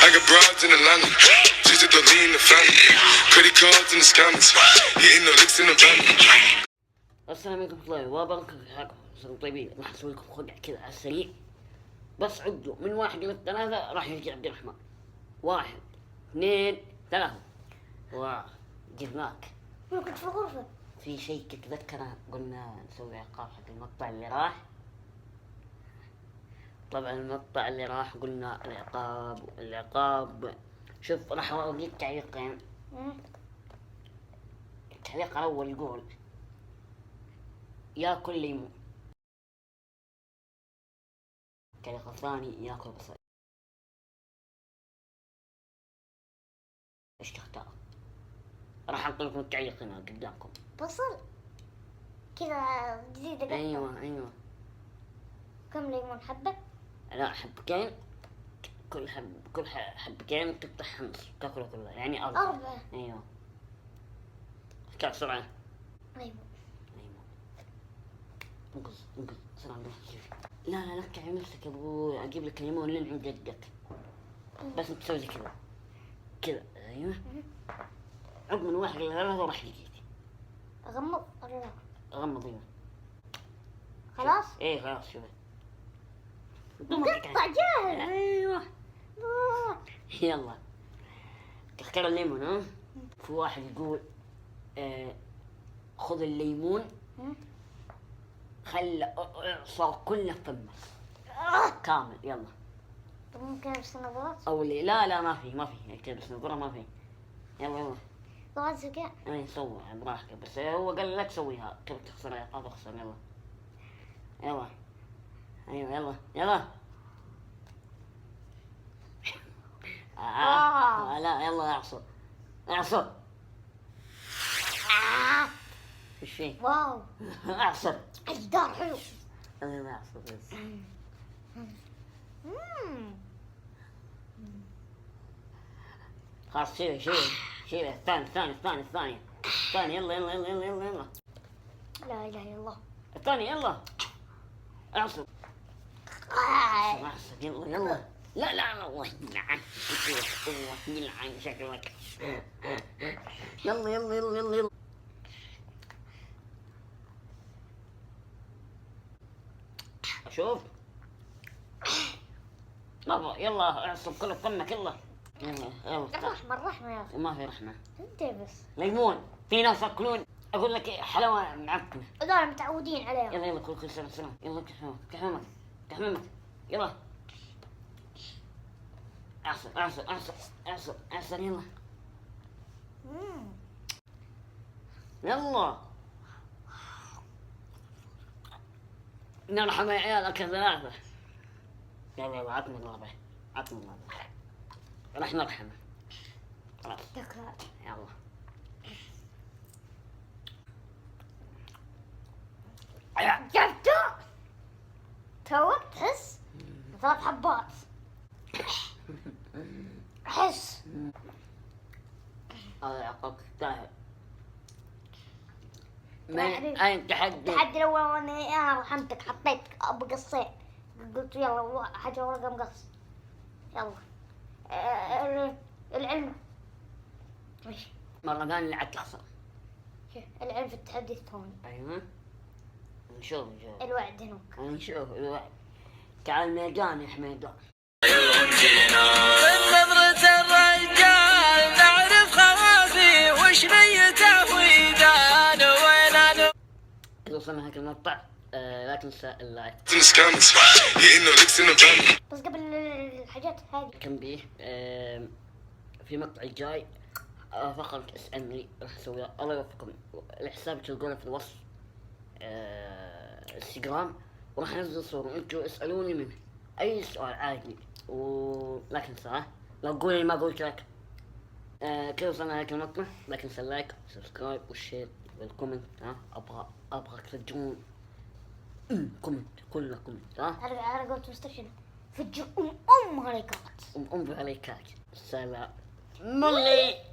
I got broads in Atlanta, just to throw me in the family. Credit cards in the scammers, hitting the licks in the van. السلام عليكم ورحمة الله وبركاته. حياكم الله طيبين. راح اسوي لكم خدعة كذا على السريع، بس عدوا من 1 إلى 3 راح يجي عبد الرحمن. 1 2 3 وجبناك. كنت في الغرفة. في شيء تتذكره قلنا نسوي عقاب حق المقطع اللي راح. طبعا المقطع اللي راح قلنا العقاب شوف راح اوريك تعليقين. التعليق الاول يقول ياكل ليمون، التعليق الثاني ياكل بصل. ايش تختار؟ راح احط لكم التعليق هنا قدامكم. بصل كذا جديدة قطع. ايوه كم ليمون حبة؟ لا حبتين، كل حبتين تقطعها نص تاكلها كلها، يعني 4. ايوه اختار بسرعة. ليمون. انقذ بسرعة. لا تعب نفسك يا ابوي، اجيب لك الليمون لين عند جدك، بس انت تسوي زي كذا. ايوه عقب من 1 إلى 3 راح يجيك. اغمض ولا لا؟ غمض. ايوه خلاص؟ ايه خلاص. شوف مقطع جاهز. ايوه يلا تختار الليمون. ها في واحد يقول خذ الليمون خل اعصر كله فمك كامل. يلا طب ممكن البس نظارات؟ او اللي لا ما في تلبس نظارة ما في. يلا طبعا ذكاء. اي سوي براحتك، بس هو قال لك سويها. تبي تخسر عقاب اخسر. يلا ايوه يلا لا يلا اعصر. ايش فيه؟ واو اعصر. الجدار حلو. انا اعصر بس. خلاص شيل الثاني. يلا لا اله الا الله. الثاني يلا اعصر. يلا لا الله يلعن شكلك. يلا شوف يلا اعصب كله فمك. يلا الرحمة يا اخي. ما في رحمة. انت بس ليمون في ناس ياكلون اقول لك حلاوة معفنة. هذول متعودين عليهم. يلا كل سنة. يلا كحمامك. يلا اعصر يلا نرحم يا عيال 3. يلا عطني الرابع. راح نرحمه خلاص. يلا جبته توك تحس 3 حبات. حس هذا عقاب تستاهل. اين تحدي الاول وانا انا رحمتك حطيت بقصين قلت يلا حاجه ورقه مقص. يلا العلم مرة ثانية عاد تخسر. العلم في التحدي الثاني. ايوه نشوف الوعد هناك. نشوف الوعد. تعال الميدان يا حميدان. من نظرة الرجال نعرف خوافي وش نيته ويدان وين. إذا وصلنا هيك المقطع لا تنسى اللايك. بس قبل الحاجات هذه كم بيه في مقطع الجاي فقط اسألني راح اسويها. الله يوفقكم. الحساب تلقونه في الوصف انستغرام، وراح انزل صورة وانتوا اسألوني منه اي سؤال عادي. ولا تنسى لو قولي ما قلت لك. كذا وصلنا هيك المقطع. لا تنسى اللايك سبسكرايب والشير والكومنت. ابغى تفجرون كومنت كله كومنت. انا قلت مستشفى فجر عليكات. عليكات. سلام مولي.